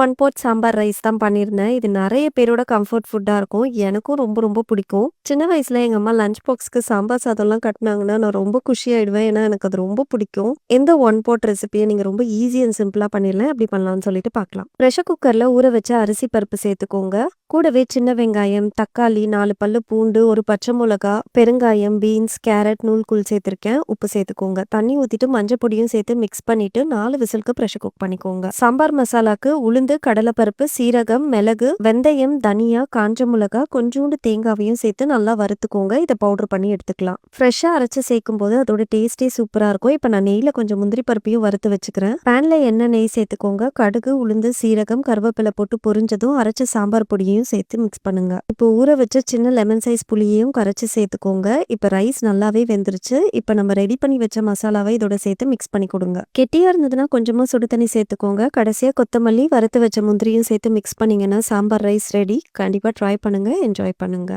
One pot sambar rice தான் பண்ணியிருந்தேன். இது நெறைய பேரோட கம்ஃபர்ட் ஃபுட்டா இருக்கும். எனக்கும் ரொம்ப ரொம்ப பிடிக்கும். சின்ன வயசுல எங்க அம்மா லஞ்ச் பாக்ஸ்க்கு சாம்பார் சாதம்லாம் கட்டுனாங்கன்னா, நான் ரொம்ப குஷியாயிடுவேன். ஏன்னா எனக்கு அது ரொம்ப பிடிக்கும். எந்த ஒன் பாட் ரெசிபிய நீங்க ரொம்ப ஈஸி அண்ட் சிம்பிளா பண்ணிடலாம். எப்படி பண்ணலாம்னு சொல்லிட்டு பார்க்கலாம். பிரஷர் குக்கர்ல ஊற வச்ச அரிசி பருப்பு சேர்த்துக்கோங்க. கூடவே சின்ன வெங்காயம், தக்காளி, 4 பல்லு பூண்டு, 1 பச்சை மிளகா, பெருங்காயம், பீன்ஸ், கேரட், நூல்கூல் சேர்த்துருக்கேன். உப்பு சேர்த்துக்கோங்க. தண்ணி ஊத்திட்டு மஞ்சள் பொடியும் சேர்த்து மிக்ஸ் பண்ணிட்டு 4 விசிலுக்கு பிரஷர் குக் பண்ணிக்கோங்க. சாம்பார் மசாலாக்கு உளுந்து, கடலைப்பருப்பு, சீரகம், மிளகு, வெந்தயம், தனியா, காஞ்ச மிளகா, கொஞ்சூண்டு தேங்காவையும் சேர்த்து நல்லா வறுத்துக்கோங்க. இதை பவுடர் பண்ணி எடுத்துக்கலாம். ஃப்ரெஷ்ஷா அரைச்சு சேர்க்கும் போது அதோட டேஸ்டே சூப்பரா இருக்கும். இப்போ நான் நெய்ல கொஞ்சம் முந்திரி பருப்பையும் வறுத்து வச்சுக்கிறேன். பேன்ல எண்ணெய், நெய் சேர்த்துக்கோங்க. கடுகு, உளுந்து, சீரகம், கருவேப்பிலை போட்டு பொரிஞ்சதும் அரைச்ச சாம்பார் பொடியையும் சேர்த்து மிக்ஸ் பண்ணுங்க. இப்போ ஊற வச்ச சின்ன லெமன் சைஸ் புளியையும் கரைச்சு சேர்த்துக்கோங்க. இப்போ ரைஸ் நல்லாவே வெந்துருச்சு. இப்போ நம்ம ரெடி பண்ணி வச்ச மசாலாவை இதோட சேர்த்து மிக்ஸ் பண்ணி கொடுங்க. கெட்டியா இருந்ததுன்னா கொஞ்சமா சுடு தண்ணி சேர்த்துக்கோங்க. கடைசியா கொத்தமல்லி, வறுத்து வச்ச முந்திரியும் சேர்த்து மிக்ஸ் பண்ணீங்கன்னா சாம்பார் ரைஸ் ரெடி. கண்டிப்பா ட்ரை பண்ணுங்க. என்ஜாய் பண்ணுங்க.